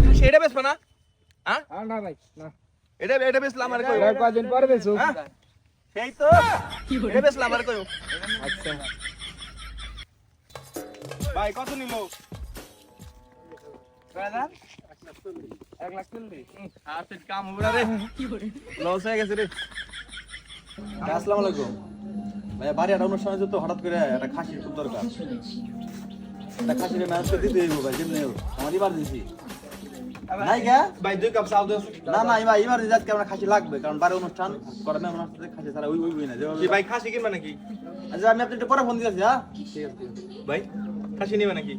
খাসি এটা বেচবো না? হ্যাঁ না ভাই না এটা বেচলাম আমার কই কয়দিন পরে বেচো সেই তো এটা বেচলাম আমার কই আচ্ছা ভাই কত নিল কয়দান 1,40,000 আচ্ছা কাম হবে রে লস হয়ে গেছে রে আসসালামু আলাইকুম ভাই বাড়ি একটা অনুষ্ঠানে যেত হঠাৎ করে একটা খাসির খুব দরকার একটা খাসির ম্যানেজ করে দিতে হইব ভাই যেমনি হোক আমার ইমার্জেন্সি নাই গা ভাই 2 কাপ চাল দাও না না ভাই ইমার্জেন্সি আজকে আমার খাসি লাগবে কারণ বাড়ি অনুষ্ঠান করে মেহমান আসতে খাসি ছাড়া ওই না কি ভাই খাসি কিনবা নাকি আচ্ছা আমি আপনাকে পরে ফোন দিতেছি হ্যাঁ ঠিক আছে ভাই খাসি নিবা নাকি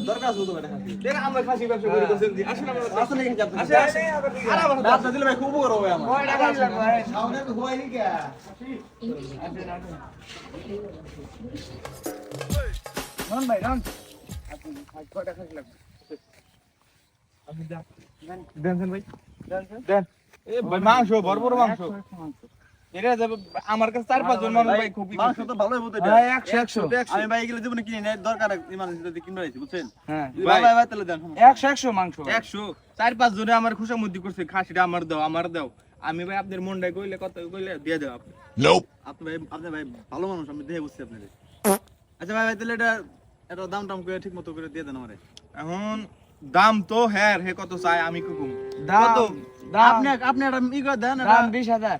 দরকার আছে তো ভাই খাসি দেখ আমরা খাসি ব্যবসা করি করছেন দি আসেন আমরা আসলে কি আপনি আসেন আসেন আপনি দিলে ভাই খুব উপকার হবে আমার কয় টাকা লাগবে ভাই সামনে তো হয়নি কে নন ভাই নন আপনি কয় টাকা লাগবে আপনি দেন দেন ভাই দেন এ ভাই মাংস বড় বড় মাংস এটা যাবে আমার কাছে 4-5 জন মানুষ ভাই খুবই মাংস তো ভালোই বলতে ভাই 100 আমি ভাই এগুলো জীবনে কিনে নাই দরকার ইমার্জেন্সি কিনতে আইছি বুঝছেন হ্যাঁ ভাই ভাই তাহলে দেন 100 মাংস 100 4-5 জনে আমার খুশামুদ্দি করছে খাসিটা আমার দাও আমি ভাই আপনাদের মনটাই কইলে কত কইলে দিয়ে দাও আপনি আপনি ভাই ভালো মানুষ আমি দেখে বুঝছি আপনাদের আচ্ছা ভাই তাহলে এটা দাম টাম করে ঠিক মতো করে দিয়ে দেন আমারে এখন দাম তো হ্যাঁ হে কত চাই আমি কুকুম দাম আপনি আপনি এটা ই করে দেন দাম 20000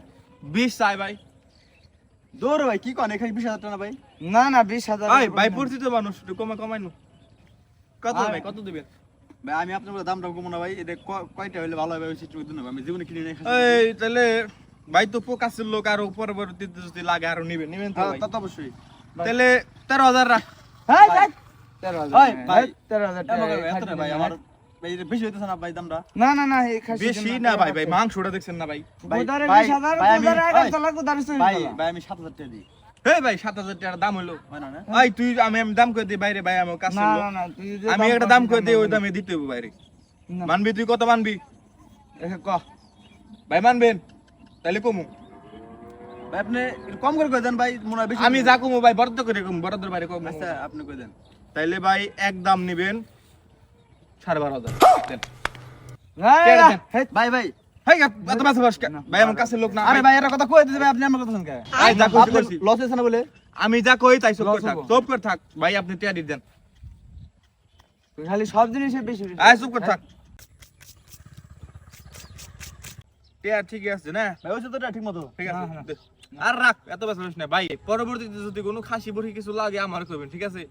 20 চাই ভাই দৌড় ভাই কি কোন এখানে 20000 টাকা ভাই না না 20000 ভাই পরিচিত মানুষ একটু কমাইনু কত ভাই কত দিবেন ভাই আমি আপনার দাম টাম কমো না ভাই এটা কয়টা হইলে ভালো হবে ওই চিত্র দিন আমি জীবনে কিনে নাই এই তাহলে ভাই তো প্রকাশের লোক আর পরবর্তীতে যদি লাগে আরো নিবেন তো ভাই তা তো অবশ্যই তাহলে 13000 রাখ হ্যাঁ ভাই 13000 ভাই, ভাই, 13000 এত না ভাই আমার ভাই এটা বেশি হইতেছে না ভাই দামটা না না না এই খাসি বেশি না ভাই ভাই মাংসটা দেখছেন না ভাই গোদারে ভাই, 20000 ভাই, আমি- গোদারে ভাই, আইডা চালা গোদারে চলে ভাই ভাই আমি 7000 টাকা দিই এই ভাই 7000 টাকা দাম হলো হয় না না ভাই তুই আমি দাম করে দিই বাইরে ভাই আমার কাছে না না না তুই যে আমি একটা দাম করে দিই ওই দামে দিতে হবে বাইরে না। মানবি তুই কত মানবি এ ক ভাই মানবেন তাহলে কমু ভাই আপনি একটু কম করে দেন ভাই মনে হয় বেশি আমি যা কমু ভাই বরাদ্দ করে কমু বরাদ্দের বাইরে কমু আচ্ছা আপনি কই দেন তাইলে ভাই এক দাম নিবেন 12,500 দেন ভাই ভাই হেই এত মাছ বস ভাই আমার কাছে লোক না আরে ভাই এর কথা কই দিতে ভাই আপনি আমার কথা শুনকে আই যা কইছি লস হইছে না বলে আমি যা কই তাই সব Loss করে থাক হবো। সব করে থাক ভাই আপনি টিয়া দেন খালি সব জিনিসে বেশি বেশি আই সব করে থাক টিয়া ঠিকই আছে না ভাই ওই তো ঠিক মতো ঠিক আছে হ্যাঁ, দে। আর রাখ এত বেশি না ভাই পরবর্তীতে যদি কোনো খাসি বড়ি কিছু লাগে আমার কইবেন ঠিক আছে